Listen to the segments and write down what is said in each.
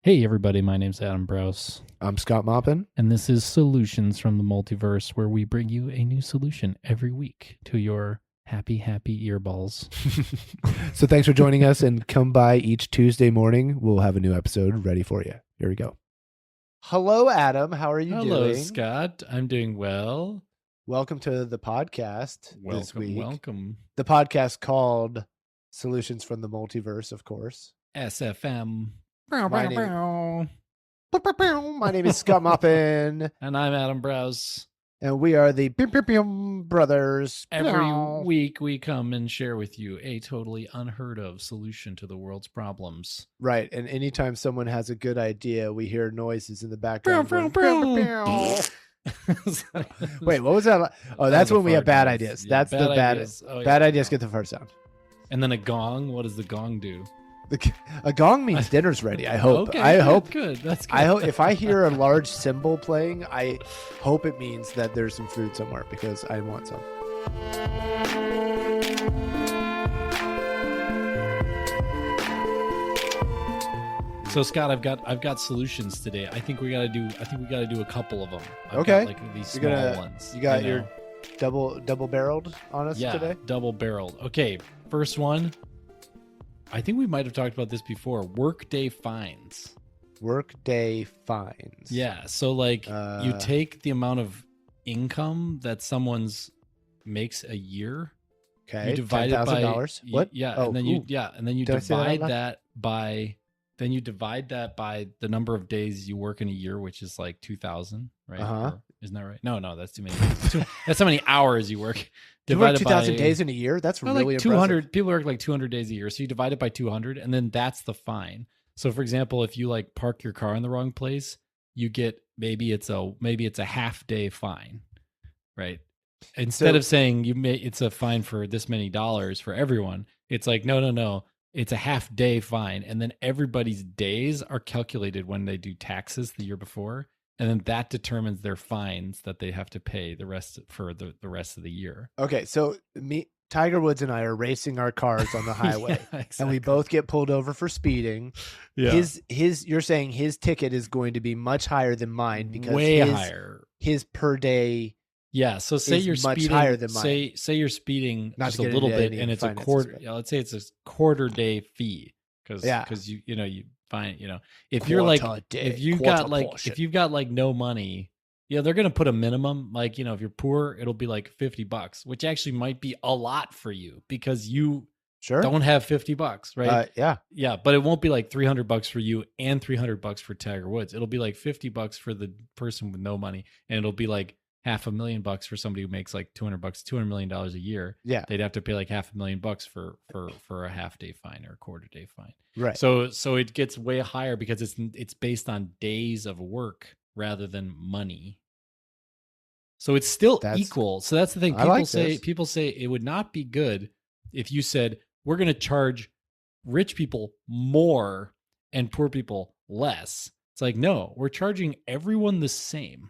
Hey everybody, my name's Adam Brous, I'm Scott Moppin. and this is Solutions from the Multiverse, where we bring you a new solution every week to your happy earballs. So thanks for joining us, and come by each Tuesday morning. We'll have a new episode ready for you. Here we go. Hello, Adam. How are you Hello, doing? Scott. I'm doing well. Welcome to the podcast this Welcome, week. welcome. The podcast called Solutions from the Multiverse, of course. SFM. My name is Scott Moppin, And I'm Adam Brous. and we are the Brothers. Every week we come and share with you a totally unheard of solution to the world's problems. Right, and anytime someone has a good idea, we hear noises in the background. Wait, what was that? Oh, that's when we have bad ideas. Yeah, That's the bad ideas. Oh, bad yeah. ideas get the first sound. And then a gong. What does the gong do? A gong means dinner's ready. I hope. Okay, I good, hope. Good. That's good. I hope if I hear a large cymbal playing, I hope it means that there's some food somewhere because I want some. So Scott, I've got solutions today. I think we gotta do a couple of them. I've Okay. got, like these You're small gonna- ones. You got know? your double barreled on us yeah, today. double barreled. Okay, first one. I think we might have talked about this before. Workday fines. Workday fines. Yeah. So like you Uh, take the amount of income that someone's makes a year. Okay. You divide it by $10,000. What? Yeah, Oh, and then ooh. and then you Did I say that out divide loud? that by the number of days you work in a year, which is like 2,000, right? Uh-huh. Or, isn't that right? No, that's too many. That's how many hours you work. You work Divided 2,000 by- days in a year? That's no, really like impressive. 200. People work like 200 days a year, so you divide it by 200, and then that's the fine. So, for example, if you like park your car in the wrong place, you get maybe it's a half day fine, right? Instead So- of saying it's a fine for this many dollars for everyone, it's like no, it's a half day fine, and then everybody's days are calculated when they do taxes the year before, and then that determines their fines that they have to pay the rest of the year. Okay, so Tiger Woods and I are racing our cars on the highway. Yeah, And we exactly. both get pulled over for speeding. Yeah. You're saying his ticket is going to be much higher than mine because way higher. his per day. Yeah. So say is you're much speeding. higher than mine. Say you're speeding Not just to a get little into bit, any and it's a finances, quarter. but- Yeah, let's say it's a quarter day fee because Yeah. you find if you're like Quarter day, if you've quarter got like portion. if you've got like no money, they're gonna put a minimum. Like if you're poor, it'll be like $50, which actually might be a lot for you because you Sure. don't have $50, right? Yeah. Yeah, but it won't be like $300 for you and $300 for Tiger Woods. It'll be like $50 for the person with no money, and it'll be like $500,000 for somebody who makes like $200, $200 million a year. Yeah. They'd have to pay like $500,000 for a half day fine or a quarter day fine. Right. So it gets way higher because it's based on days of work rather than money. So it's still equal. So that's the thing. People say it would not be good if you said we're going to charge rich people more and poor people less. It's like, no, we're charging everyone the same.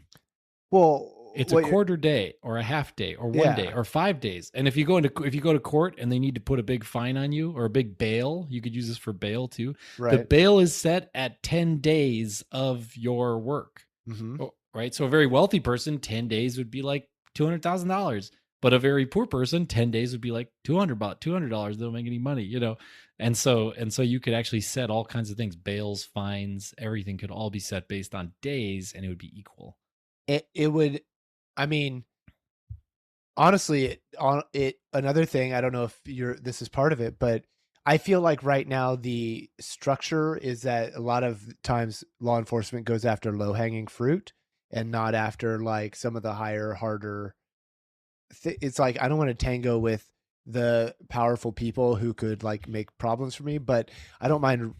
Well, It's a quarter day or a half day or 1 day or 5 days. And if you go to court and they need to put a big fine on you or a big bail, you could use this for bail too. right. The bail is set at 10 days of your work. Mhm. Right. So a very wealthy person, 10 days would be like $200,000. But a very poor person, 10 days would be like $200. They don't make any money, And so you could actually set all kinds of things, bails, fines, everything could all be set based on days, and it would be equal. It would, I mean, honestly, another thing, I don't know if this is part of it, but I feel like right now the structure is that a lot of times law enforcement goes after low-hanging fruit and not after like some of the higher, harder. It's like I don't want to tango with the powerful people who could like make problems for me, but I don't mind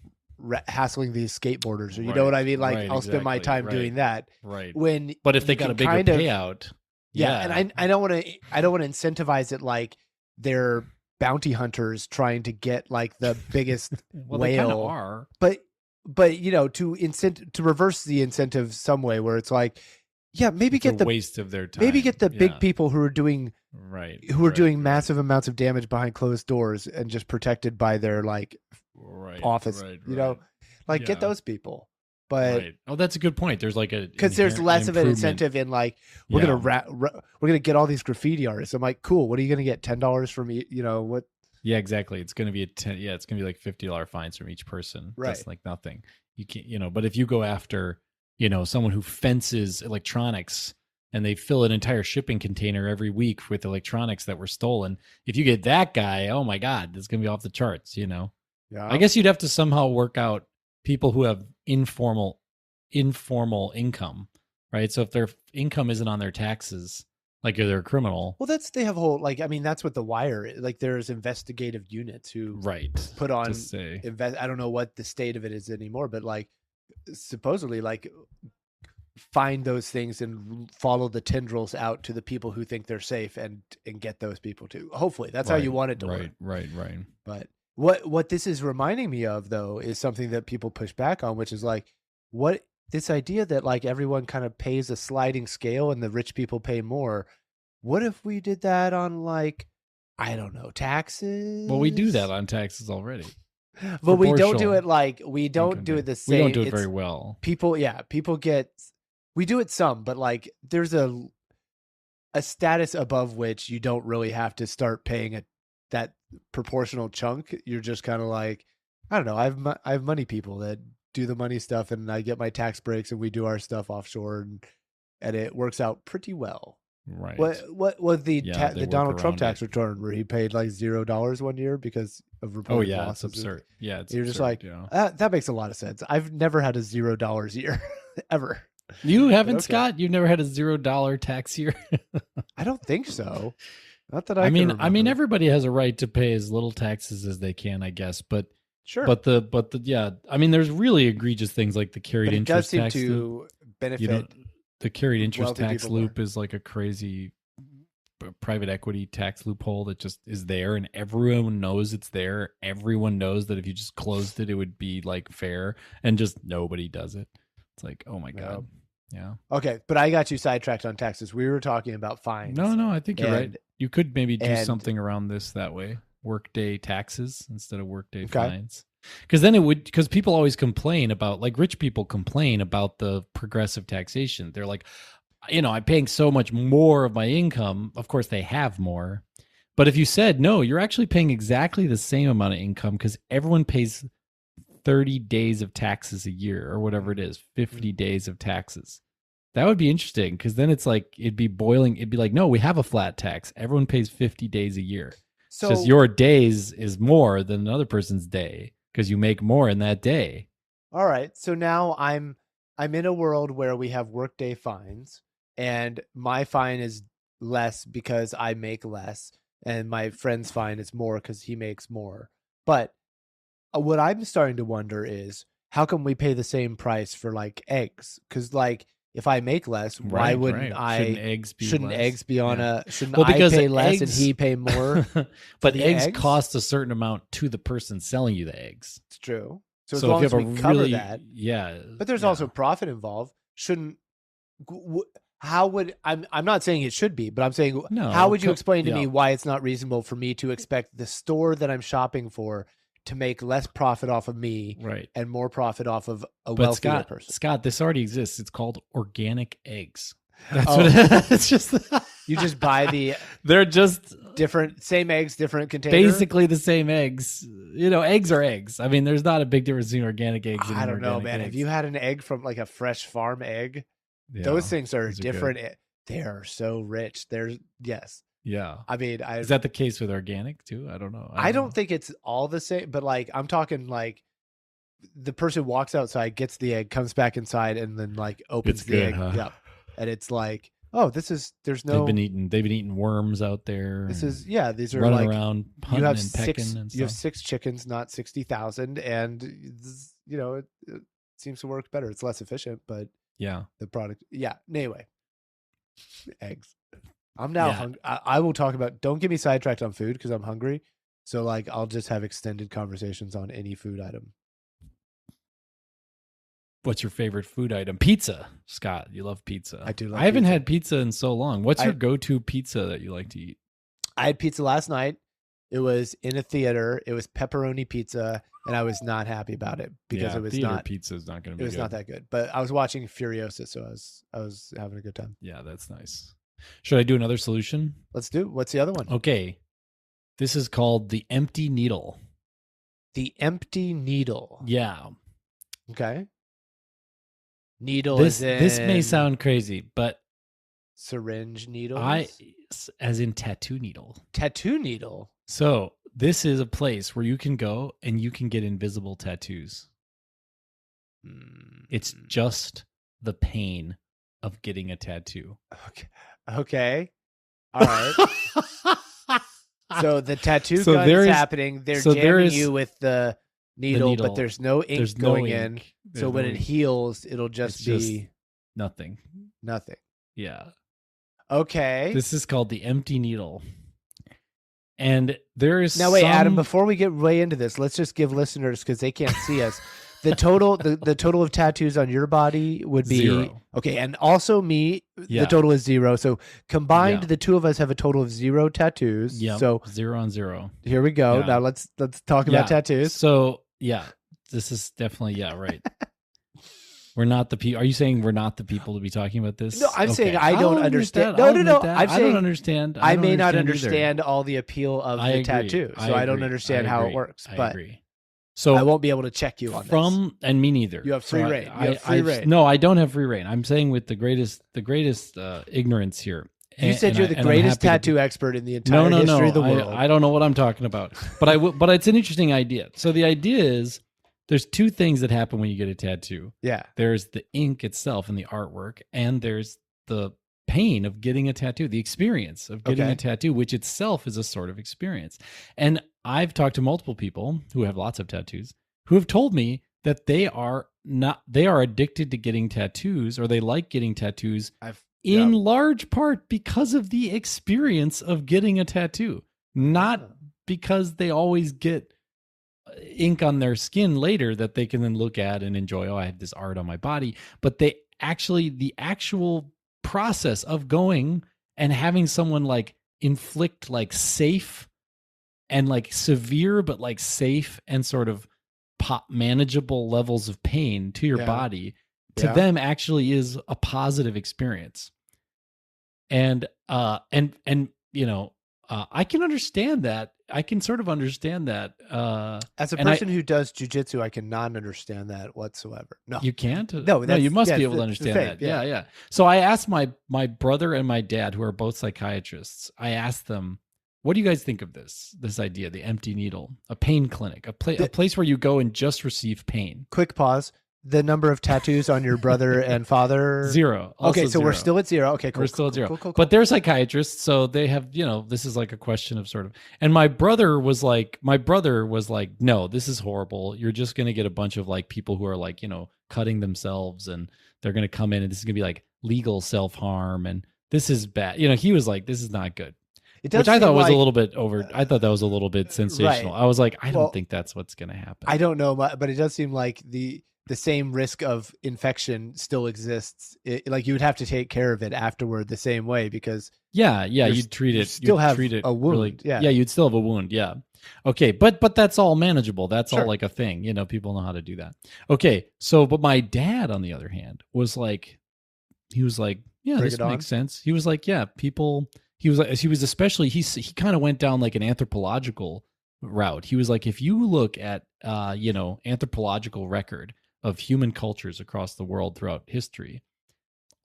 hassling these skateboarders, or you know what I mean? Like I'll spend my time doing that. Right. But if they got a bigger payout, and I don't want to incentivize it like they're bounty hunters trying to get like the biggest well, whale. They kind of are. But to reverse the incentive some way where it's like, yeah, maybe get the waste of their time. Maybe get the big people who are doing doing massive amounts of damage behind closed doors and just protected by their like office. Get those people. But oh, that's a good point. There's like because there's less of an incentive in like we're gonna get all these graffiti artists. I'm like, cool. What are you gonna get? $10 from what? Yeah, exactly. It's gonna be it's gonna be like $50 fines from each person. Right. That's like nothing. You can't but if you go after someone who fences electronics and they fill an entire shipping container every week with electronics that were stolen, if you get that guy, oh my God, it's gonna be off the charts. Yeah. I guess you'd have to somehow work out people who have informal income, right? So if their income isn't on their taxes, like they're a criminal. Well, they have a whole that's what The Wire is. Like there's investigative units who put on I don't know what the state of it is anymore, but like supposedly like find those things and follow the tendrils out to the people who think they're safe and get those people too. Hopefully that's how you want it to work. Right. But what this is reminding me of though is something that people push back on, which is like this idea that like everyone kind of pays a sliding scale and the rich people pay more. What if we did that on like, I don't know, taxes? Well, we do that on taxes already. But we don't do it like, we don't do it the same. We don't do it very well. People get, we do it some, but like there's a status above which you don't really have to start paying that proportional chunk. You're just kind of like, I don't know. I have money people that do the money stuff and I get my tax breaks and we do our stuff offshore and it works out pretty well. Right. What was the Donald Trump tax return where he paid like $0 one year because of reported losses? It's absurd. Yeah, it's you're absurd, just like that makes a lot of sense. I've never had a $0 year ever. You haven't, Scott? You've never had a $0 tax year? I don't think so. Not that I mean, everybody has a right to pay as little taxes as they can, I guess. But sure. But I mean, there's really egregious things like the carried interest tax. Does seem to benefit. The carried interest tax loop is like a crazy private equity tax loophole that just is there, and everyone knows it's there. Everyone knows that if you just closed it, it would be like fair, and just nobody does it. It's like, oh my God. Yeah. Okay, but I got you sidetracked on taxes. We were talking about fines. No, I think you're right. You could maybe do something around this that way. Workday taxes instead of workday fines. Because then because people always complain about, like rich people complain about the progressive taxation. They're like, I'm paying so much more of my income. Of course, they have more. But if you said, no, you're actually paying exactly the same amount of income because everyone pays 30 days of taxes a year or whatever it is, 50 days of taxes. That would be interesting because then it's like, it'd be like, no, we have a flat tax. Everyone pays 50 days a year. So just your days is more than another person's day because you make more in that day. All right. So now I'm in a world where we have Workday fines and my fine is less because I make less and my friend's fine is more because he makes more. But what I'm starting to wonder is how come we pay the same price for like eggs? Because like if I make less, why wouldn't I? Shouldn't eggs be on Shouldn't I pay less and he pay more? But eggs cost a certain amount to the person selling you the eggs. It's true. So as long as we cover that, yeah. But there's also profit involved. How would I'm not saying it should be, but I'm saying how would you explain to me why it's not reasonable for me to expect the store that I'm shopping for to make less profit off of me and more profit off of a wealthier person? Scott, this already exists. It's called organic eggs. That's what it is. It's just you just buy they're just same eggs, different container. Basically the same eggs. Eggs are eggs. I mean, there's not a big difference between organic eggs and I don't know, man. Eggs. Have you had an egg from like a fresh farm egg? Yeah, those things are different. They are so rich. Yes. Yeah. I mean, is that the case with organic too? I don't know. I don't think it's all the same, but like I'm talking like the person walks outside, gets the egg, comes back inside, and then like opens the egg. Huh? Yeah. And it's like, oh, there's no. They've been eating worms out there. These are running like around hunting and pecking and stuff. You have 6 chickens, not 60,000, and it seems to work better. It's less efficient, but the product. Yeah. Anyway, eggs. I'm now hungry. I will talk about. Don't get me sidetracked on food because I'm hungry. So like, I'll just have extended conversations on any food item. What's your favorite food item? Pizza, Scott. You love pizza. I do. I haven't had pizza in so long. What's your go-to pizza that you like to eat? I had pizza last night. It was in a theater. It was pepperoni pizza, and I was not happy about it because it was theater not. Pizza is not going to be. It was not that good. But I was watching Furiosa, so I was having a good time. Yeah, that's nice. Should I do another solution? Let's do. What's the other one? Okay, this is called the empty needle. The empty needle. Yeah. Okay. Needle. This may sound crazy, but syringe needle. As in tattoo needle. Tattoo needle. So this is a place where you can go and you can get invisible tattoos. It's just the pain of getting a tattoo. Okay. All right. So the tattoo gun is happening. They're jamming you with the needle, but there's no ink going in. So when it heals, it'll just be nothing. Nothing. Yeah. Okay. This is called the empty needle. And there is now wait, Adam, before we get way into this, let's just give listeners, because they can't see us, the total the total of tattoos on your body would be 0. Okay, and also me, the total is 0. So combined, the two of us have a total of 0 tattoos. Yeah. So 0 on 0. Here we go. Yeah. Now let's talk about tattoos. So this is definitely right. We're not the people. Are you saying we're not the people to be talking about this? No, I'm saying I don't understand. No. I'm saying I don't understand. I may not understand all the appeal of the tattoo, so I don't understand how it works. I but agree. So I won't be able to check you on this. And me neither. You have free reign. You have free reign. No, I don't have free reign. I'm saying with the greatest ignorance here. You said you're the greatest tattoo expert in the entire history of the world. I don't know what I'm talking about, but it's an interesting idea. So the idea is, there's 2 things that happen when you get a tattoo. Yeah. There's the ink itself and the artwork, and there's the pain of getting a tattoo, the experience of getting a tattoo, which itself is a sort of experience. And I've talked to multiple people who have lots of tattoos who have told me that they are addicted to getting tattoos, or they like getting tattoos in large part because of the experience of getting a tattoo, not because they always get ink on their skin later that they can then look at and enjoy. Oh, I have this art on my body. But the actual process of going and having someone like inflict like safe and like severe, but like safe and sort of manageable levels of pain to your body, to them actually is a positive experience. And you know, I can understand that. I can sort of understand that. As a person who does jujitsu, I cannot understand that whatsoever. No, you can't. No, you must be able to understand that. Yeah. So I asked my brother and my dad, who are both psychiatrists. I asked them, "What do you guys think of this idea, the empty needle, a pain clinic, a place where you go and just receive pain?" Quick pause. The number of tattoos on your brother and father? 0. Okay, so 0. we're still at 0. Okay, cool. We're still at 0. Cool. But they're psychiatrists, so they have, this is like a question of sort of. And my brother was like, no, this is horrible. You're just going to get a bunch of like people who are like, cutting themselves, and they're going to come in, and this is going to be like legal self-harm, and this is bad. He was like, this is not good. Which I thought was a little bit over. I thought that was a little bit sensational. Right. I was like, I don't think that's what's going to happen. I don't know, but it does seem like the same risk of infection still exists. Like you would have to take care of it afterward the same way, because you'd treat it. Still have a wound. Really, you'd still have a wound. Yeah. Okay, but that's all manageable. That's all like a thing. People know how to do that. Okay, so but my dad, on the other hand, was like, yeah, this makes sense. He was like, yeah, people. He kind of went down like an anthropological route. He was like, if you look at anthropological record of human cultures across the world throughout history,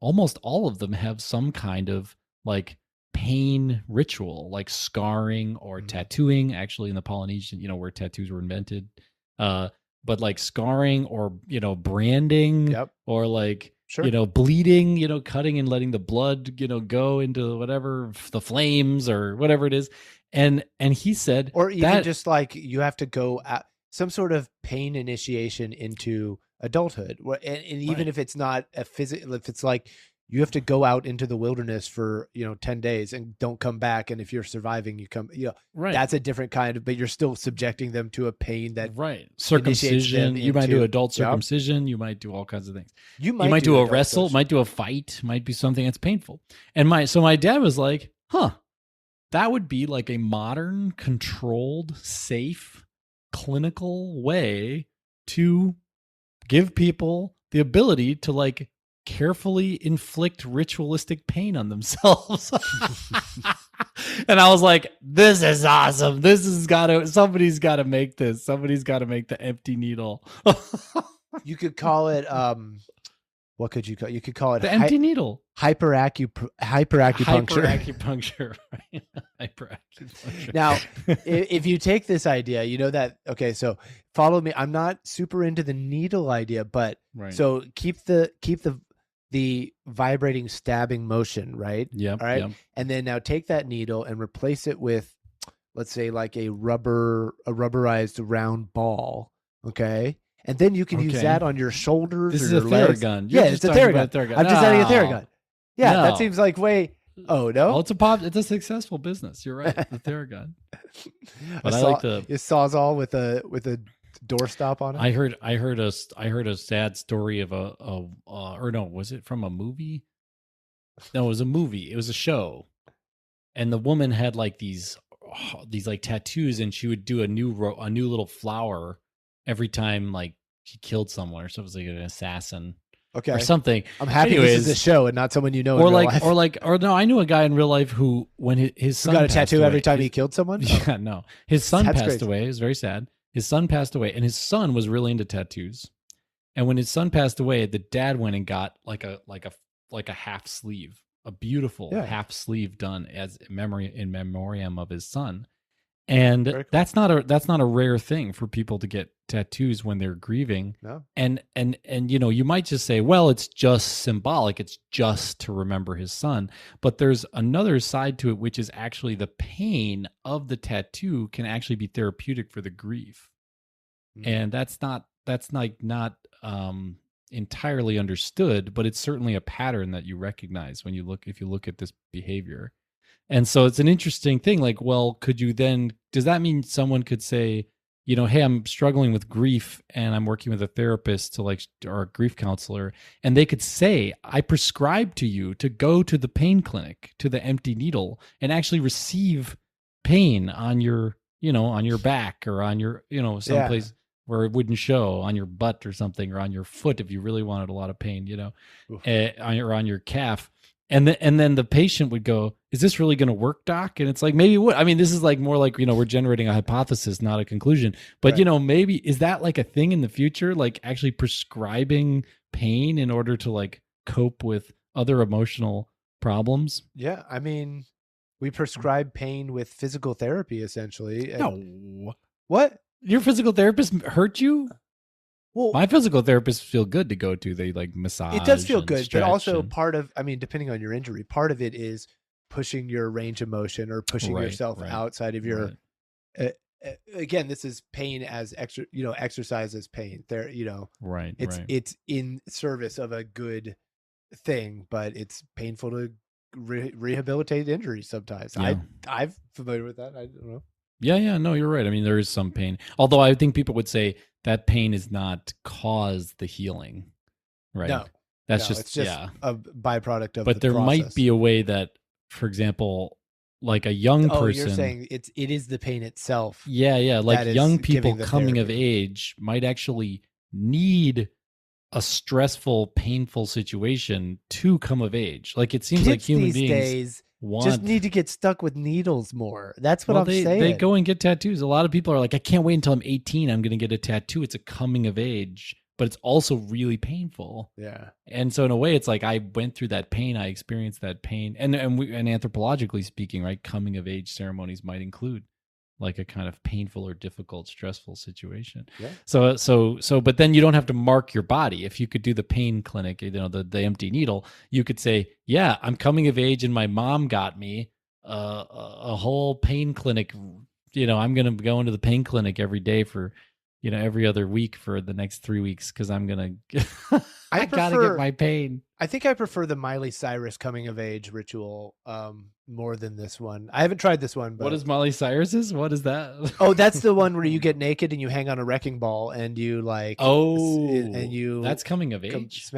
almost all of them have some kind of like pain ritual, like scarring or tattooing. Actually, in the Polynesian, where tattoos were invented, but like scarring or branding, or like bleeding, cutting and letting the blood go into whatever, the flames or whatever it is. And he said, or even just like you have to go at some sort of pain initiation into adulthood, and even if it's not a physical, if it's like you have to go out into the wilderness for 10 days and don't come back, and if you're surviving, you come, that's a different kind of, but you're still subjecting them to a pain that circumcision. You might do adult circumcision. You might do all kinds of things. You might do a wrestle. Might do a fight. Might be something that's painful. And my dad was like, huh. that would be like a modern, controlled, safe, clinical way to give people the ability to like carefully inflict ritualistic pain on themselves. And I was like, this is awesome. Somebody's got to make this. Somebody's got to make the empty needle. You could call it, what could you call it? You could call it the empty needle. Hyperacupuncture. Hyperacupuncture. Right? Hyperacupuncture. Now, if you take this idea, you know that, okay, so follow me. I'm not super into the needle idea, but so keep the vibrating stabbing motion, right? Yeah. All right. Yep. And then now take that needle and replace it with, let's say, like a rubberized round ball. Okay. And then you can use that on your shoulders. This or is your a legs. Theragun. Yeah, it's a Theragun. I'm just adding a Theragun. Yeah, that seems like way. Oh no! Well, it's a successful business. You're right. The Theragun. But I like the Sawzall with a doorstop on it. I heard a sad story of or no, was it from a movie? No, it was a movie. It was a show, and the woman had like these like tattoos, and she would do a new little flower every time like she killed someone, or so it was like an assassin. Okay. Or something. I'm happy this is a show and not someone you know in real life. Or no, I knew a guy in real life who, when his son got a tattoo every time he killed someone? Yeah, no. His son passed away. It was very sad. His son passed away, and his son was really into tattoos. And when his son passed away, the dad went and got like a half sleeve, a beautiful half sleeve done in memoriam of his son. And cool. that's not a rare thing for people to get tattoos when they're grieving. No. And you know, you might just say, well, it's just symbolic. It's just to remember his son. But there's another side to it, which is actually the pain of the tattoo can actually be therapeutic for the grief. Mm-hmm. And that's not entirely understood, but it's certainly a pattern that you recognize if you look at this behavior. And so it's an interesting thing. Like, well, does that mean someone could say, you know, hey, I'm struggling with grief and I'm working with a therapist or a grief counselor. And they could say, I prescribe to you to go to the pain clinic, to the empty needle, and actually receive pain on your back or on your, someplace where it wouldn't show, on your butt or something, or on your foot if you really wanted a lot of pain, or on your calf. And then the patient would go, is this really going to work, doc? And it's like, maybe what? I mean, this is like more like, we're generating a hypothesis, not a conclusion. But, maybe is that like a thing in the future, like actually prescribing pain in order to like cope with other emotional problems? Yeah. I mean, we prescribe pain with physical therapy, essentially. No. What? Your physical therapist hurt you? Well, my physical therapists feel good to go to. They like massage. It does feel good, but also depending on your injury, part of it is pushing your range of motion or pushing yourself outside of your. Again, this is pain as exercise as pain. It's in service of a good thing, but it's painful to rehabilitate injuries sometimes. Yeah. I'm familiar with that. I don't know. Yeah, no, you're right. I mean, there is some pain. Although I think people would say that pain is not cause the healing, right? No, it's just a byproduct of. But there might be a way that, for example, like a young person. You're saying it is the pain itself. Yeah. Like young people coming of age might actually need a stressful, painful situation to come of age. Like it seems like human beings just need to get stuck with needles more. That's what I'm saying. They go and get tattoos. A lot of people are like, I can't wait until I'm 18. I'm going to get a tattoo. It's a coming of age, but it's also really painful. Yeah. And so in a way, it's like I went through that pain. I experienced that pain. And anthropologically speaking, right, coming of age ceremonies might include like a kind of painful or difficult, stressful situation. Yeah. So, but then you don't have to mark your body. If you could do the pain clinic, the empty needle, you could say, yeah, I'm coming of age and my mom got me a whole pain clinic. I'm going to go into the pain clinic every day for, every other week for the next 3 weeks. Cause I'm going to, I got to get my pain. I think I prefer the Miley Cyrus coming of age ritual more than this one. I haven't tried this one. But... What is Miley Cyrus's? What is that? Oh, that's the one where you get naked and you hang on a wrecking ball and you like. Oh, and you. That's coming of age.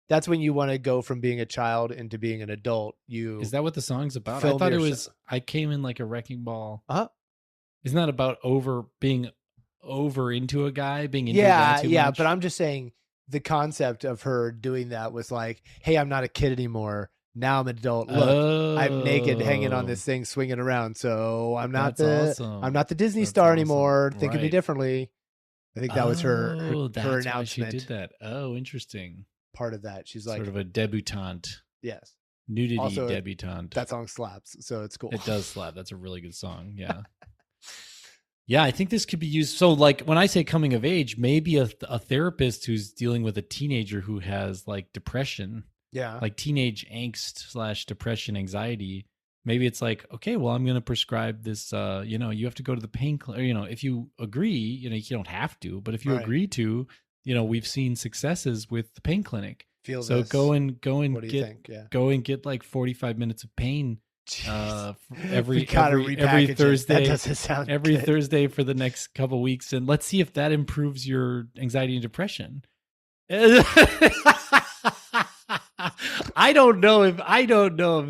That's when you want to go from being a child into being an adult. Is that what the song's about? I thought it was I came in like a wrecking ball. Isn't that about being over into a guy, being into a guy too much? But I'm just saying the concept of her doing that was like, hey, I'm not a kid anymore. Now I'm an adult. Look, I'm naked, hanging on this thing, swinging around. So I'm not I'm not the Disney star anymore. Think of me differently. I think that was her announcement. Why she did that. Oh, interesting. Part of that. She's like sort of a debutante. Yes. Nudity also, debutante. That song slaps, so it's cool. It does slap. That's a really good song. Yeah. Yeah, I think this could be used. So like when I say coming of age, maybe a therapist who's dealing with a teenager who has like depression. Yeah. Like teenage angst / depression, anxiety. Maybe it's like, okay, well, I'm going to prescribe this, you have to go to the pain clinic, if you agree, you don't have to, but if you agree to, we've seen successes with the pain clinic. Go and get like 45 minutes of pain every Thursday. That doesn't sound every good. Thursday for the next couple weeks, and let's see if that improves your anxiety and depression. I don't know if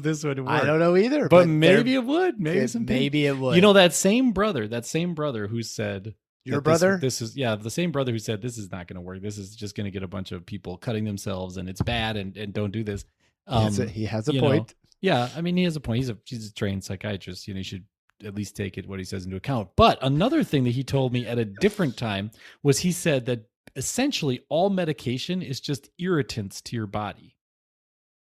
this would work. I don't know either, but maybe it would. Maybe it would. That same brother who said your brother. This is the same brother who said this is not going to work. This is just going to get a bunch of people cutting themselves, and it's bad, and don't do this. He has a point. Yeah, I mean, he has a point. He's a trained psychiatrist. You should at least take what he says into account. But another thing that he told me at a different time was he said that essentially all medication is just irritants to your body.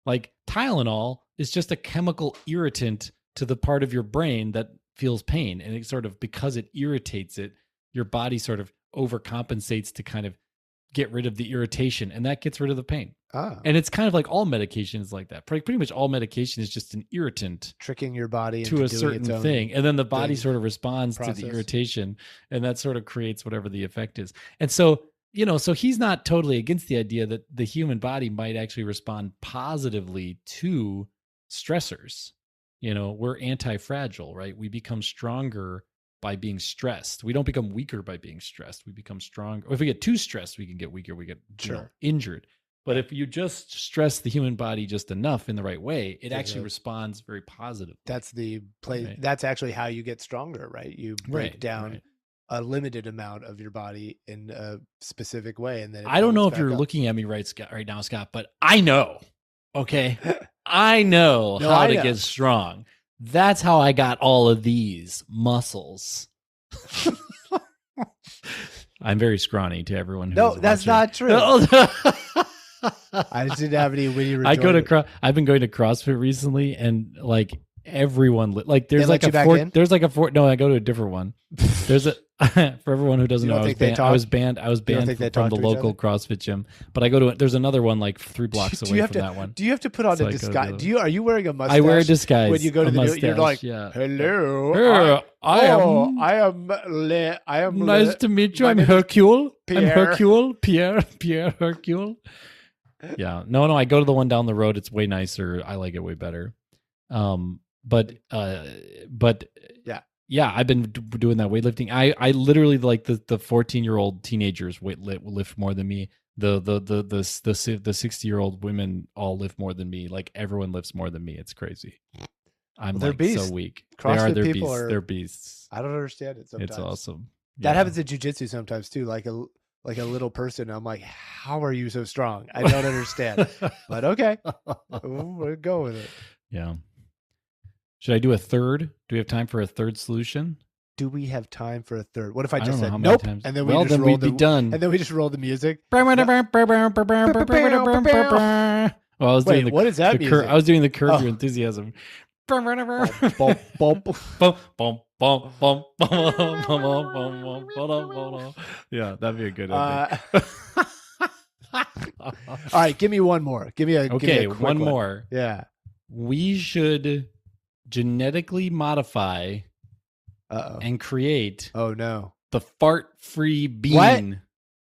Like Tylenol is just a chemical irritant to the part of your brain that feels pain. And it sort of, because it irritates it, your body sort of overcompensates to kind of get rid of the irritation, and that gets rid of the pain. And it's kind of like all medication is like that. Pretty much all medication is just an irritant, tricking your body to a certain thing. And then the body sort of responds process to the irritation, and that sort of creates whatever the effect is. And so, so he's not totally against the idea that the human body might actually respond positively to stressors. We're anti-fragile, right? We become stronger by being stressed. We don't become weaker by being stressed. We become stronger. Or if we get too stressed, we can get weaker. We get injured. But if you just stress the human body just enough in the right way, it actually responds very positively. That's the play. Right? That's actually how you get stronger, right? You break down a limited amount of your body in a specific way, and then I don't know if you're looking at me right now, Scott, but I know. Okay, I know how to get strong. That's how I got all of these muscles. I'm very scrawny to everyone. No, that's not true. I just didn't have any witty rejoinder. I've been going to CrossFit recently, and like everyone, like there's like a four. No, I go to a different one. There's a for everyone who doesn't know, I was banned from the local CrossFit gym. But I go to there's another one like 3 blocks away from that one. Do you have to put on a disguise? Are you wearing a mustache? I wear a disguise when you go to the mustache, you're like, hello, I am nice to meet you. I'm Hercule. Pierre Hercule. Yeah. No, I go to the one down the road. It's way nicer. I like it way better. But yeah, I've been doing that weightlifting. I literally like the 14-year-old teenagers lift more than me. The 60-year-old women all lift more than me. Like everyone lifts more than me. It's crazy. I'm so weak. CrossFit people are they're beasts. I don't understand it sometimes. It's awesome. That happens in jiu-jitsu sometimes too. Like a little person. I'm like, how are you so strong? I don't understand. But okay, we'll go with it. Yeah. Should I do a third? Do we have time for a third solution? Do we have time for a third? What if I just said nope? And then we'd be done. And then we just roll the music. Well, I was doing what is that music? I was doing the Curb Your Enthusiasm. Yeah, that'd be a good ending. All right, give me one more. Give me a one more. Yeah, we should genetically modify and create. Oh no, the fart-free bean. What?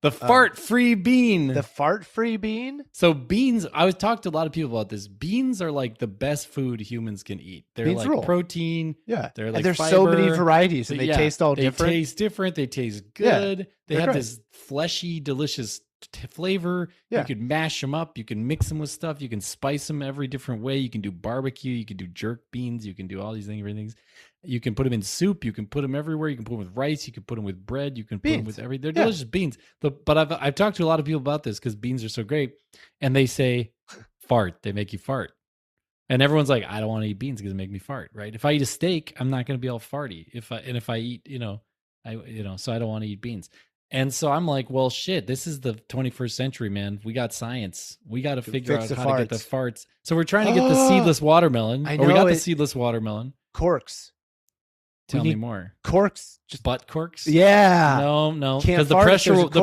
The fart-free bean. The fart-free bean? So beans, I talked to a lot of people about this. Beans are like the best food humans can eat. They're beans like protein. Yeah. They're like and there's fiber. So many varieties, and they taste all different. They taste different. They taste good. They have this fleshy, delicious flavor. Yeah. You could mash them up. You can mix them with stuff. You can spice them every different way. You can do barbecue. You can do jerk beans. You can do all these things. You can put them in soup. You can put them everywhere. You can put them with rice. You can put them with bread. You can put them with everything. They're delicious beans. But I've talked to a lot of people about this because beans are so great, and they say fart. They make you fart. And everyone's like, I don't want to eat beans because they make me fart, right? If I eat a steak, I'm not going to be all farty. If I eat, so I don't want to eat beans. And so I'm like, well, shit, this is the 21st century, man. We got science. We got to figure out how to get the farts. So we're trying to get the seedless watermelon. We got the seedless watermelon. Corks. Tell me more. Corks. Just butt corks? Yeah. No. Because the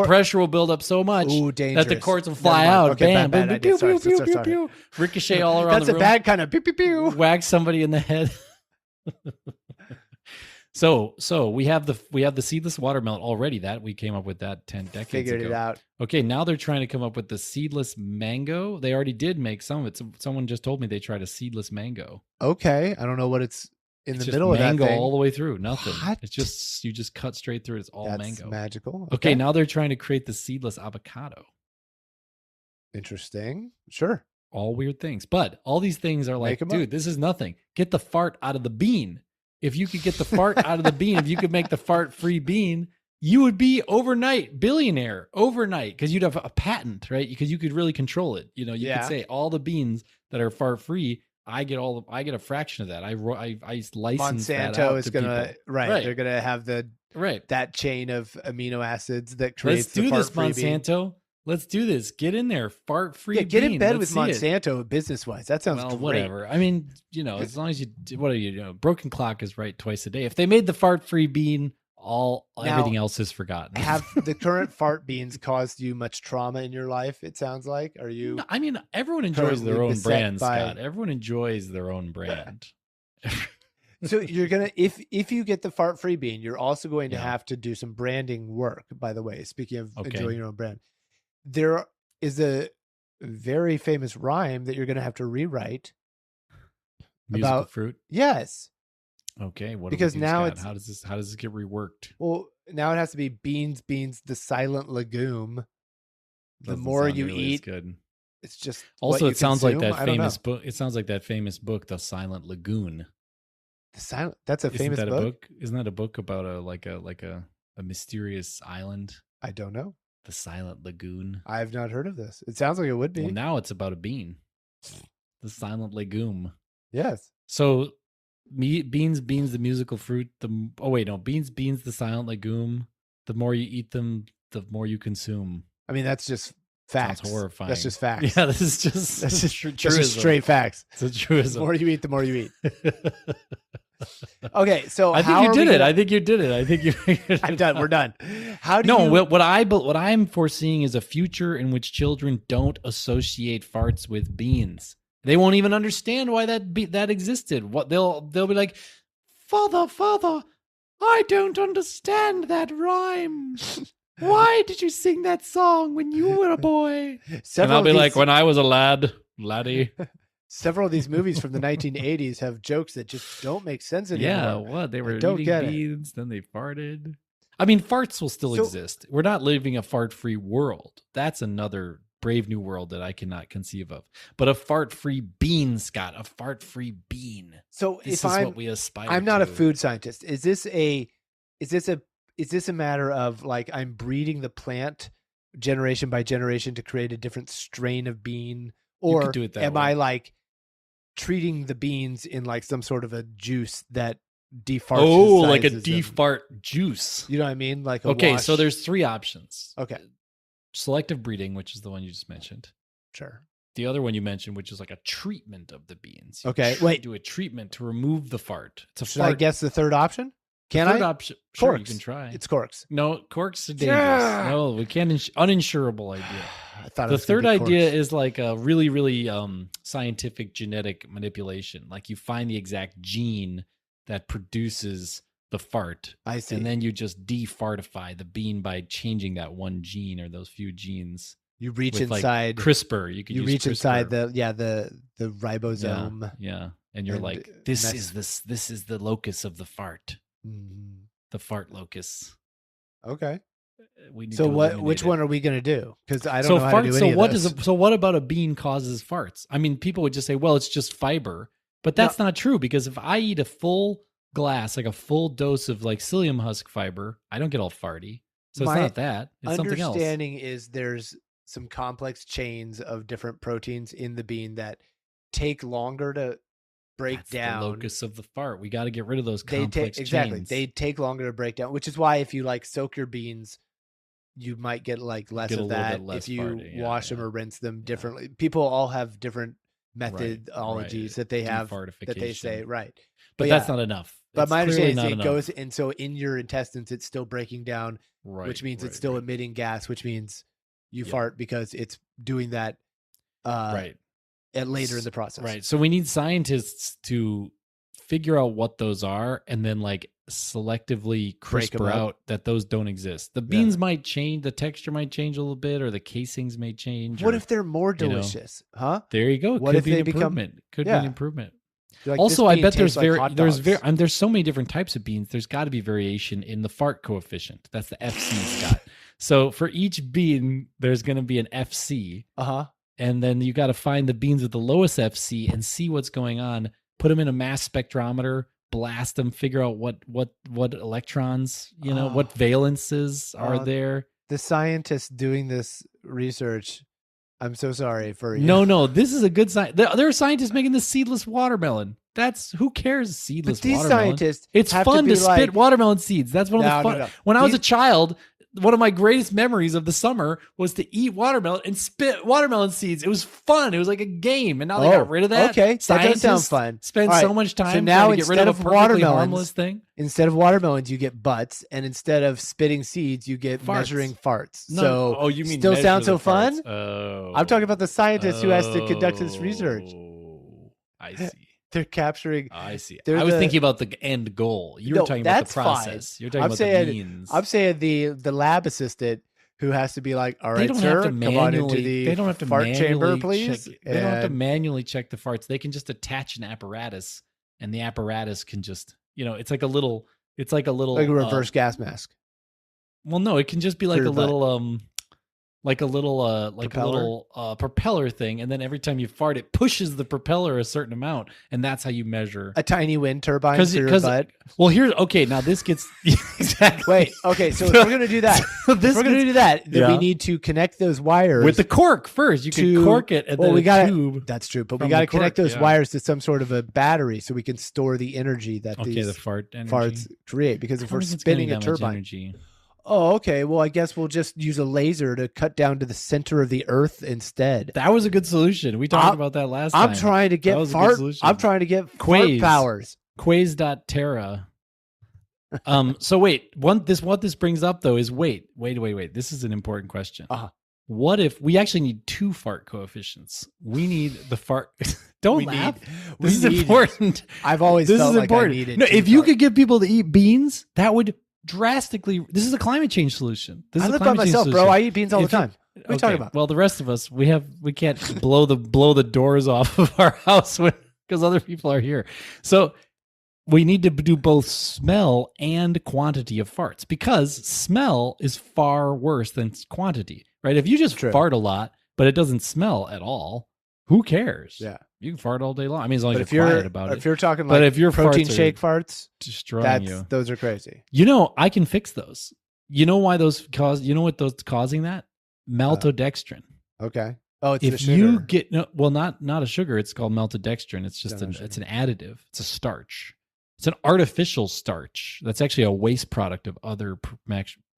pressure will build up so much that the corks will fly out. Okay, bam, bad pew, idea. pew, Sorry. pew. Ricochet all around the room. That's a bad kind of pew, pew, pew. Whack somebody in the head. So we have the seedless watermelon already. That we came up with that 10 decades Figured ago. it out. Okay, now they're trying to come up with the seedless mango. They already did make some of it. Someone just told me they tried a seedless mango. Okay, I don't know what it's in the middle of that mango thing. All the way through. Nothing. What? It's just you just cut straight through it. It's all mango. Magical. Okay, now they're trying to create the seedless avocado. Interesting. Sure. All weird things, but all these things are like, dude, this is nothing. Get the fart out of the bean. If you could get the fart out of the bean, if you could make the fart-free bean, you would be overnight billionaire overnight because you'd have a patent, right? Because you could really control it. You could say all the beans that are fart-free, I get a fraction of that. I license that out is to gonna people. right. They're gonna have that chain of amino acids that creates. Let's do this, Monsanto. Bean. Let's do this. Get in there, fart-free. Get in bed with Monsanto business-wise. That sounds great. Whatever. I mean, as long as broken clock is right twice a day. If they made the fart-free bean, everything else is forgotten. Have the current fart beans caused you much trauma in your life? It sounds like. Are you? No, I mean, everyone enjoys their own brand, Scott. Everyone enjoys their own brand. So you're gonna, if you get the fart-free bean, you're also going to have to do some branding work. By the way, speaking of enjoying your own brand. There is a very famous rhyme that you're going to have to rewrite. Musical fruit? Yes. Okay. Because now how does this get reworked? Well, now it has to be beans, the silent legume. The more you eat, good. It's just also it sounds like that famous book. It sounds like that famous book, The Silent Lagoon. That's a famous book. Isn't that a book about a mysterious island? I don't know. The Silent Lagoon. I have not heard of this. It sounds like it would be. Well, now it's about a bean. The Silent Legume. Yes. So, beans, the musical fruit. Beans, the silent legume. The more you eat them, the more you consume. I mean, that's just facts. Sounds horrifying. That's just facts. Yeah, that's just straight facts. It's a truism. The more you eat, the more you eat. Okay, so I think you did it. I think you did it. I think you. I'm done. We're done. What I'm foreseeing is a future in which children don't associate farts with beans. They won't even understand why that existed. What they'll be like, Father, I don't understand that rhyme. Why did you sing that song when you were a boy? And I'll be like, when I was a laddie. Several of these movies from the 1980s have jokes that just don't make sense anymore. Yeah, what? They were eating beans, then they farted. I mean, farts will still exist. We're not living a fart-free world. That's another brave new world that I cannot conceive of. But a fart-free bean, Scott, a fart-free bean. So this is what we aspire I'm not to. a food scientist. Is this a matter of like I'm breeding the plant generation by generation to create a different strain of bean? Or am I like treating the beans in like some sort of a juice that defarts? Like a defart juice. You know what I mean? Like so there's three options. Okay. Selective breeding, which is the one you just mentioned. Sure. The other one you mentioned, which is like a treatment of the beans. You do a treatment to remove the fart. Should I guess the third option? Third option. Sure, corks. You can try. It's corks. No, corks are dangerous. Yeah. No, we can't. Uninsurable idea. I thought the third idea is like a really, really scientific genetic manipulation. Like you find the exact gene that produces the fart. I see. And then you just defartify the bean by changing that one gene or those few genes. You reach inside CRISPR. You reach inside the ribosome. Yeah. And you're like, this is the locus of the fart. Mm-hmm. The fart locus. Okay. We need so to what? Which one are we going to do? Because I don't know how to do any of those. So what about a bean causes farts? I mean, people would just say, well, it's just fiber, but that's not true, because if I eat a full glass, like a full dose of like psyllium husk fiber, I don't get all farty. So it's not that. It's something else. Understanding is there's some complex chains of different proteins in the bean that take longer to break down. The locus of the fart. We got to get rid of those complex chains. Exactly. They take longer to break down, which is why if you like soak your beans, you might get like less of that if you wash them or rinse them differently. People all have different methodologies that they have that they say, but that's not enough. But my understanding is it goes, and so in your intestines, it's still breaking down, which means it's still emitting gas, which means you fart because it's doing that at later in the process. Right. So we need scientists to figure out what those are and then like selectively CRISPR out that those don't exist. The beans might change, the texture might change a little bit, or the casings may change. What if they're more delicious? There you go. What if they become? Could be an improvement. Like, also, I bet there's so many different types of beans. There's got to be variation in the fart coefficient. That's the FC, Scott. So for each bean, there's going to be an FC. And then you got to find the beans with the lowest FC and see what's going on. Put them in a mass spectrometer, blast them, figure out what electrons, what valences are there. The scientists doing this research, I'm so sorry for you. No, this is a good sign. There are scientists making the seedless watermelon. That's who cares seedless watermelon. But these scientists, it's fun to spit watermelon seeds. That's one of the fun. No. When I was a child, one of my greatest memories of the summer was to eat watermelon and spit watermelon seeds. It was fun. It was like a game, and now they got rid of that. Okay, that does sound fun. Spend so much time trying to get rid of a perfectly harmless thing. Instead of watermelons, you get butts, and instead of spitting seeds, you get measuring farts. So, you mean still sound so fun? Oh, I'm talking about the scientist who has to conduct this research. I see. They're capturing. I see. I was thinking about the end goal. You were talking about the process. You're talking about the beans. I'm saying the lab assistant who has to be like, all right, sir, come on into the fart chamber, please. They don't have to manually check the farts. They can just attach an apparatus, and the apparatus can just, it's like a little, like a reverse gas mask. Well, no, it can just be like a little, propeller thing, and then every time you fart, it pushes the propeller a certain amount, and that's how you measure a tiny wind turbine for your butt. Well, now this gets exactly. Wait, okay, so if we're gonna do that, then we need to connect those wires with the cork first. You can cork it, and then tube. That's true, but we got to connect those wires to some sort of a battery so we can store the energy that these the farts create. Because if we're spinning a turbine. Oh, okay. Well, I guess we'll just use a laser to cut down to the center of the earth instead. That was a good solution. We talked about that last time. I'm trying to get fart powers. Quaze.terra. So wait, what this brings up though is wait. This is an important question. What if we actually need two fart coefficients? We need the fart. Don't laugh. This is important. I've always felt like I needed. No, if you could get people to eat beans, that would drastically. This is a climate change solution. I live by myself, bro. I eat beans all the time. What are you talking about? Well, the rest of us, we can't blow the doors off of our house because other people are here. So we need to do both smell and quantity of farts, because smell is far worse than quantity, right? If you just fart a lot, but it doesn't smell at all, who cares? Yeah. You can fart all day long. I mean, as long as you're quiet about it. If you're talking like if your protein shake farts, destroying you. Those are crazy. I can fix those. You know why those cause? You know what those causing that? Maltodextrin. Okay. Oh, it's if you get not a sugar. It's called maltodextrin. It's just it's an additive. It's a starch. It's an artificial starch. That's actually a waste product of other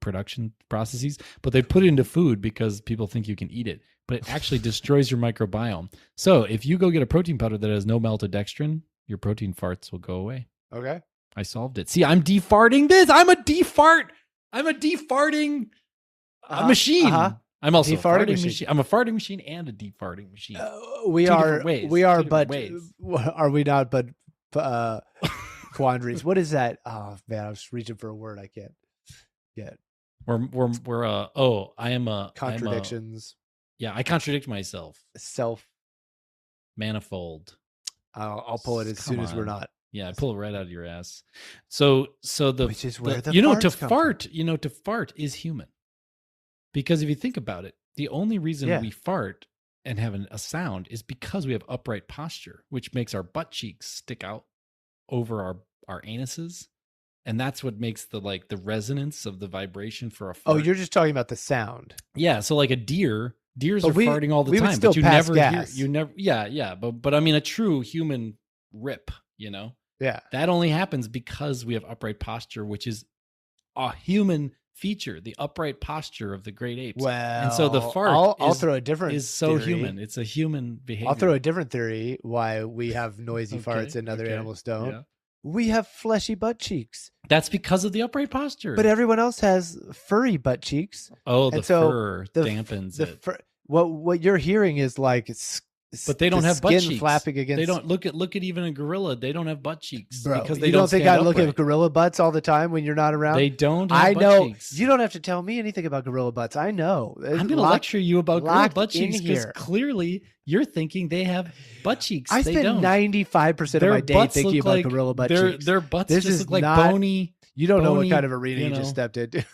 production processes, but they put it into food because people think you can eat it. But it actually destroys your microbiome. So if you go get a protein powder that has no maltodextrin, your protein farts will go away. Okay. I solved it. See, I'm defarting this. I'm a defarting machine. I'm also a farting machine. I'm a farting machine and a defarting machine. We are, but are we not? But quandaries. What is that? Oh man, I was reaching for a word I can't get. I am a contradictions. I contradict myself. Manifold. I'll pull it as soon as we're not. Yeah, I pull it right out of your ass. So which is where the farts to fart is human. Because if you think about it, the only reason we fart and have a sound is because we have upright posture, which makes our butt cheeks stick out over our anuses. And that's what makes the resonance of the vibration for a fart. Oh, you're just talking about the sound. Yeah. So like deers are farting all the time, but you never hear, but I mean a true human rip, Yeah. That only happens because we have upright posture, which is a human feature, the upright posture of the great apes. Well, and so the fart I'll throw a different is so theory. human. It's a human behavior. I'll throw a different theory why we have noisy farts and other animals don't. Yeah. We have fleshy butt cheeks. That's because of the upright posture. But everyone else has furry butt cheeks. Oh, the fur dampens it. What you're hearing is like but they don't have butt cheeks. Flapping against. They don't look at even a gorilla. They don't have butt cheeks. Bro, because they you don't think I look at gorilla butts all the time when you're not around? They don't have butt cheeks. You don't have to tell me anything about gorilla butts. I know. I'm going to lecture you about gorilla butt cheeks because clearly you're thinking they have butt cheeks. I spend 95% of my day thinking about gorilla butt cheeks. Their butts just look like bony. You don't know what kind of arena you just stepped into.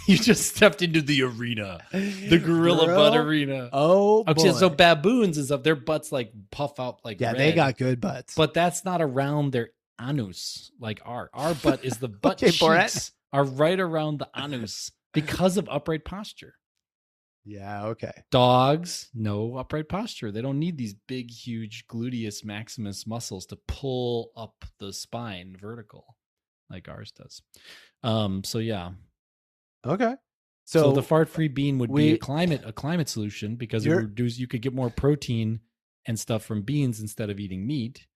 You just stepped into the arena, the gorilla butt arena. Oh, okay. So baboons and stuff, their butts like puff out like red, they got good butts, but that's not around their anus like our butt is the butt cheeks are right around the anus because of upright posture. Yeah. Okay. Dogs, no upright posture. They don't need these big, huge gluteus maximus muscles to pull up the spine vertical like ours does. So yeah. Okay. So the fart-free bean would be a climate solution because you could get more protein and stuff from beans instead of eating meat,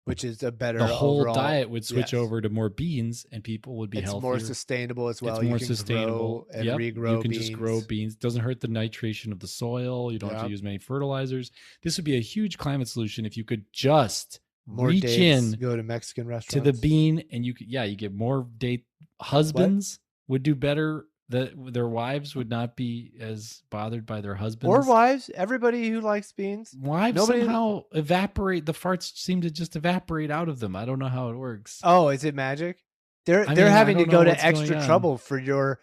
which is a better. The whole diet would switch over to more beans, and people would be healthier. It's more sustainable as well. It's more sustainable and regrow. You can just grow beans. It doesn't hurt the nitration of the soil. You don't have to use many fertilizers. This would be a huge climate solution if you could just reach in, go to Mexican restaurants to the bean, and you get more date. Husbands would do better. Their wives would not be as bothered by their husbands. Or wives. Everybody who likes beans. Wives somehow evaporate. The farts seem to just evaporate out of them. I don't know how it works. Oh, is it magic? They're having to go to extra trouble for your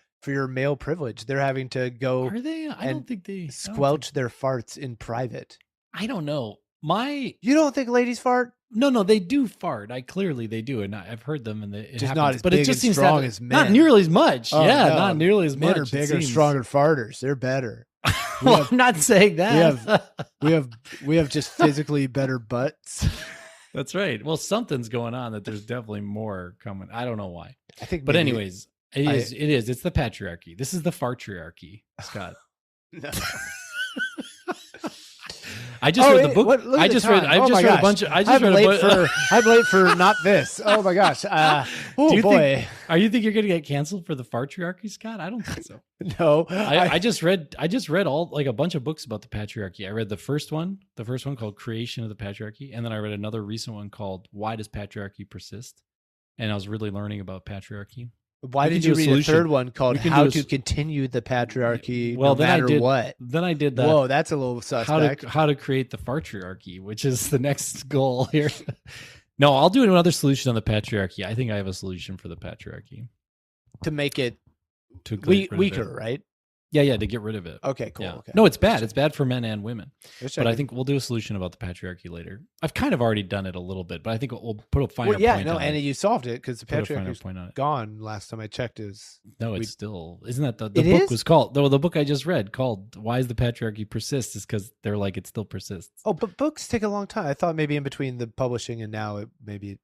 male privilege. They're having to go. Are they? I don't think they squelch their farts in private. I don't know. You don't think ladies fart? No, they do fart. Clearly they do, and I've heard them, and it happens. Not as big and strong as men. Not nearly as much. Oh, yeah, no. not nearly as much. Men are bigger, stronger farters. They're better. I'm not saying that. We have just physically better butts. That's right. Well, something's going on that there's definitely more coming. I don't know why. I think, but anyways, it is. It's the patriarchy. This is the fartriarchy, Scott. No. I just read the book. I just read a bunch of. I'm late for not this. Oh my gosh. Oh boy. You think you're going to get canceled for the fartriarchy, Scott? I don't think so. No. I just read all a bunch of books about the patriarchy. I read the first one called Creation of the Patriarchy, and then I read another recent one called Why Does Patriarchy Persist? And I was really learning about patriarchy. Why did you read a third one called How to Continue the Patriarchy no matter what? Then I did that. Whoa, that's a little suspect. How to create the fartriarchy, which is the next goal here. No, I'll do another solution on the patriarchy. I think I have a solution for the patriarchy. To make it weaker, right? Yeah, to get rid of it. Okay, cool. Yeah. Okay. No, it's bad. It's bad for men and women. But I think we'll do a solution about the patriarchy later. I've kind of already done it a little bit, but I think we'll put a finer point on it. And you solved it because the patriarchy is gone last time I checked. It's still... Isn't that the book was called... The book I just read called Why Does the Patriarchy Persist is because they're like, it still persists. Oh, but books take a long time. I thought maybe in between the publishing and now it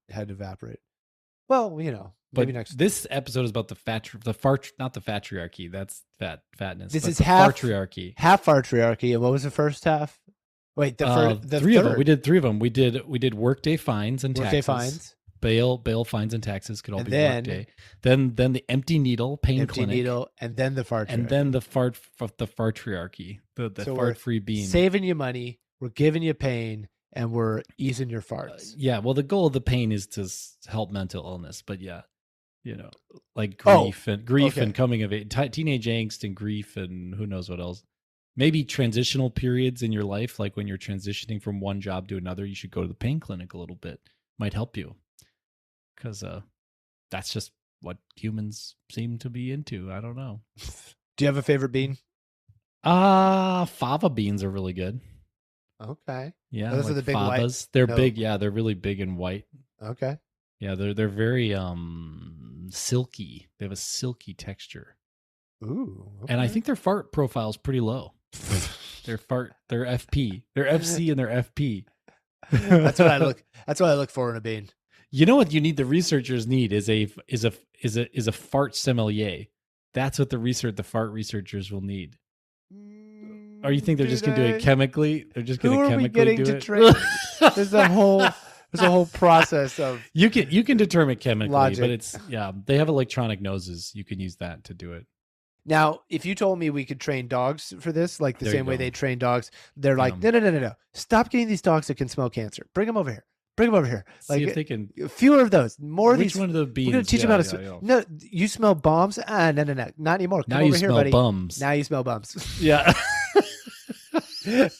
had evaporated. Well, maybe next. This episode is about not the fatriarchy. That's fatness. This is half fartriarchy. Half fartriarchy. And what was the first half? Wait, the three of them. We did three of them. We did Workday fines and taxes. Workday fines. Bail fines and taxes could all be Workday. Then the empty needle pain clinic. And then the fartriarchy. And then the fartriarchy. The fart-free bean. Saving you money. We're giving you pain. And we're easing your farts. Yeah. Well, the goal of the pain is to help mental illness. But yeah, like grief and coming of age, teenage angst and grief and who knows what else. Maybe transitional periods in your life, like when you're transitioning from one job to another, you should go to the pain clinic a little bit. Might help you. Because that's just what humans seem to be into. I don't know. Do you have a favorite bean? Fava beans are really good. Okay. Yeah, those like are the big favas. white. They're big. Yeah, they're really big and white. Okay. Yeah, they're very silky. They have a silky texture. Ooh. Okay. And I think their fart profile is pretty low. Their FP. Their FC and their FP. That's what I look for in a bean. You know what you need? The researchers need is a fart sommelier. That's what the fart researchers will need. Or you think they're just going to do it chemically? They're just going to chemically do it? Train? There's a whole process of you can determine chemically, logic. But they have electronic noses. You can use that to do it. Now, if you told me we could train dogs for this, like the same way they train dogs, they're like, no. Stop getting these dogs that can smell cancer. Bring them over here. Like, see if they can. Fewer of those. More of these. Which one of the beans? We're going to teach them how to. No, you smell bombs? No. Not anymore. Come now over you here, smell buddy. bums. Now you smell bums. Yeah.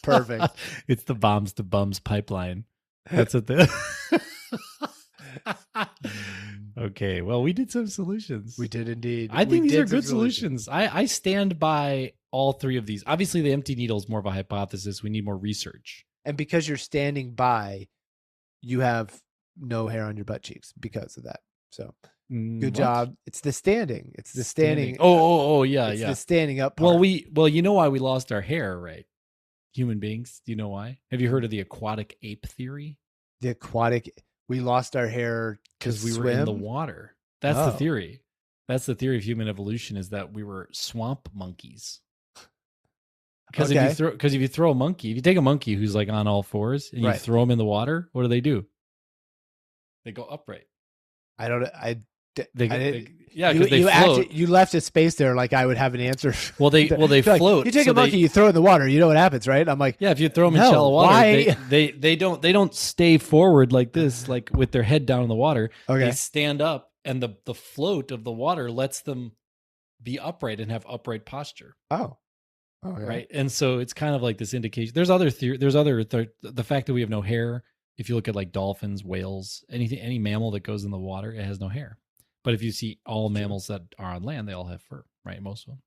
Perfect. It's the bombs to bums pipeline. That's what the. Okay, well, we did some solutions. We did indeed. I think these are good solutions. I stand by all three of these. Obviously, the empty needle is more of a hypothesis. We need more research. And because you're standing by, you have no hair on your butt cheeks because of that. So good job. It's the standing. It's the standing. Oh, yeah, it's the standing up part. Well, you know why we lost our hair, right? Human beings. Do you know why? Have you heard of the aquatic ape theory? We lost our hair because we were in the water. That's the theory. That's the theory of human evolution, is that we were swamp monkeys. Because if you throw a monkey, if you take a monkey who's like on all fours and you throw him in the water, what do? They go upright. You left a space there like I would have an answer. Well, they float. You take a monkey, you throw it in the water. You know what happens, right? I'm like, yeah. If you throw them in shallow water, they don't stay forward like this, like with their head down in the water. Okay. They stand up, and the float of the water lets them be upright and have upright posture. Oh, okay. Right. And so it's kind of like this indication. There's other theory. The fact that we have no hair. If you look at like dolphins, whales, any mammal that goes in the water, it has no hair. But if you see all mammals that are on land, they all have fur, right? Most of them.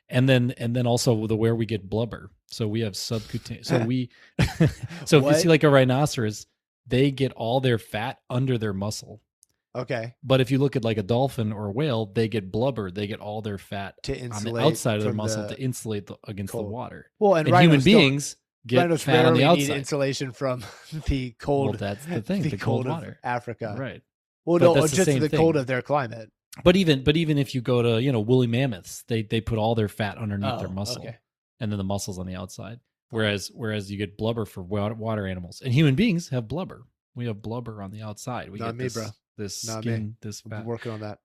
And then also where we get blubber. So we have subcutaneous. So if you see like a rhinoceros, they get all their fat under their muscle. Okay. But if you look at like a dolphin or a whale, they get blubber. They get all their fat on the outside of their muscle to insulate against the water. Well, and human beings get fat on the outside. Need insulation from the cold. Well, that's the thing. The cold water, of Africa, right? Well, no, just the cold of their climate. But even if you go to woolly mammoths, they put all their fat underneath their muscle, and then the muscles on the outside. Whereas you get blubber for water animals, and human beings have blubber. We have blubber on the outside. We not get me, bro. This not skin, me. this fat. I'm working on that.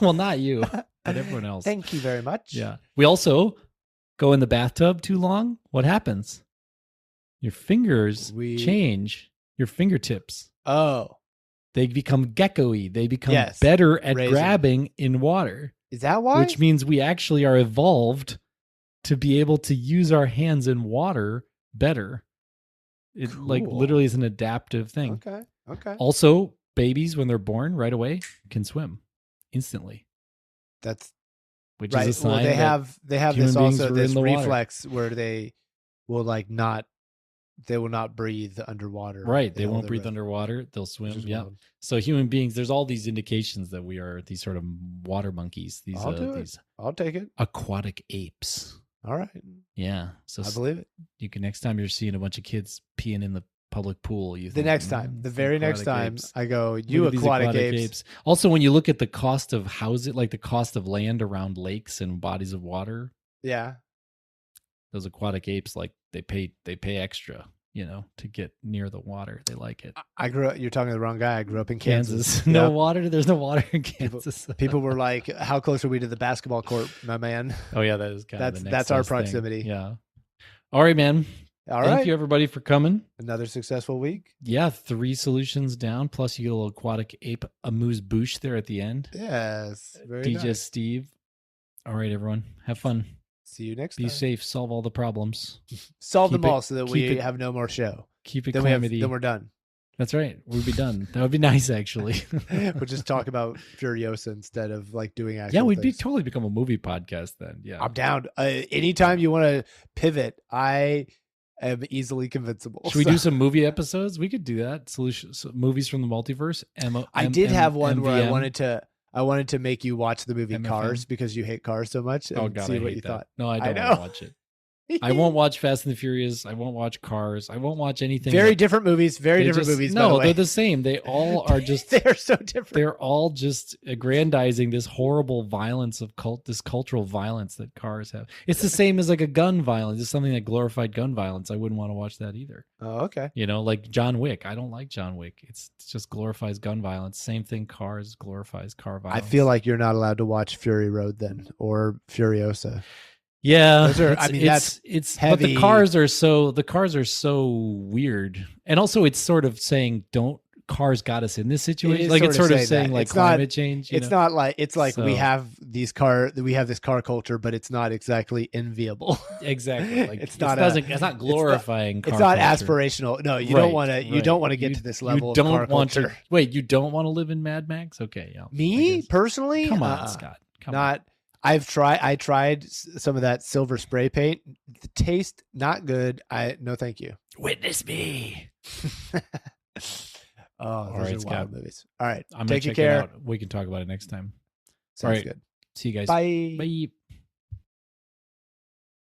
Well, not you, but everyone else. Thank you very much. Yeah. We also go in the bathtub too long. What happens? Your fingers change. Your fingertips. Oh. They become gecko-y. They become better at grabbing in water. Is that why? Which means we actually are evolved to be able to use our hands in water better. It like literally is an adaptive thing. Okay. Also, babies, when they're born right away, can swim instantly. Which is a sign. Well, they have this also this reflex where they will they will not breathe underwater. Right. They won't breathe underwater. They'll swim. Yeah. So human beings, there's all these indications that we are these sort of water monkeys. I'll take it. Aquatic apes. All right. Yeah. So I believe it. You can, next time you're seeing a bunch of kids peeing in the public pool, the very next time I go, you aquatic apes. Also, when you look at the cost of housing, like the cost of land around lakes and bodies of water. Yeah. Those aquatic apes, like they pay extra, to get near the water. They like it. You're talking to the wrong guy. I grew up in Kansas. No water. There's no water in Kansas. People were like, how close are we to the basketball court, my man? Oh yeah. That is kind of the next that's our proximity. Thing. Yeah. All right, man. Thank you everybody for coming. Another successful week. Yeah. 3 solutions down. Plus you get a little aquatic ape amuse bouche there at the end. Yes. Very DJ nice. Steve. All right, everyone. Have fun. See you next time. Be safe. Solve all the problems. Solve them all so that we have no more show. Keep it comedy. Then we're done. That's right. We'd be done. That would be nice, actually. We'll just talk about Furiosa instead of like doing actual Yeah, we'd things. totally become a movie podcast then. Yeah. I'm down. Anytime you want to pivot, I am easily convincible. Should we do some movie episodes? We could do that. Movies from the multiverse. I did have one where I wanted to make you watch the movie Cars because you hate cars so much and see what you thought. No, I don't want to watch it. I won't watch Fast and the Furious. I won't watch Cars. I won't watch anything. Very different movies. Very different movies. No, they're the same. They all are just. They're so different. They're all just aggrandizing this horrible violence of this cultural violence that cars have. It's the same as like a gun violence. It's something that glorified gun violence. I wouldn't want to watch that either. Oh, okay. You know, like John Wick. I don't like John Wick. It just glorifies gun violence. Same thing. Cars glorifies car violence. I feel like you're not allowed to watch Fury Road then or Furiosa. Yeah, that's heavy. But the cars are so weird, and also it's sort of saying cars got us in this situation. Like it's sort of saying like climate change. It's not like we have this car culture, but it's not exactly enviable. Exactly, like it's not glorifying. It's not aspirational. No, you don't want to. You don't want to get to this level. You don't want to. Wait, you don't want to live in Mad Max? Okay, yeah. Me personally, come on, Scott. Come on. I tried some of that silver spray paint. The taste not good. No, thank you. Witness me. Those are wild movies. All right, I'm gonna take care. It out. We can talk about it next time. Sounds good. See you guys. Bye. Bye.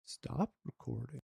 Stop recording.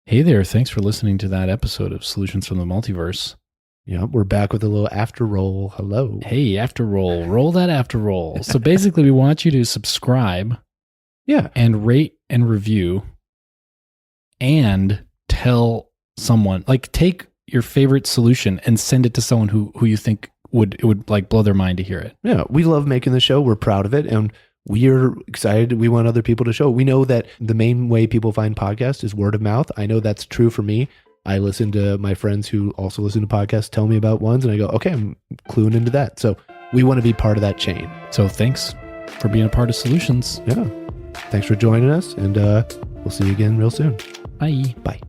Hey there, thanks for listening to that episode of Solutions from the Multiverse. Yeah, we're back with a little after roll. Hello. Hey, after roll. Roll that after roll. So basically, we want you to subscribe. Yeah. And rate and review. And tell someone. Like, take your favorite solution and send it to someone who you think it would like blow their mind to hear it. Yeah, we love making the show. We're proud of it. And we're excited. We want other people to show. We know that the main way people find podcasts is word of mouth. I know that's true for me. I listen to my friends who also listen to podcasts tell me about ones, and I go, okay, I'm cluing into that. So we want to be part of that chain. So thanks for being a part of Solutions. Yeah. Thanks for joining us, and we'll see you again real soon. Bye. Bye.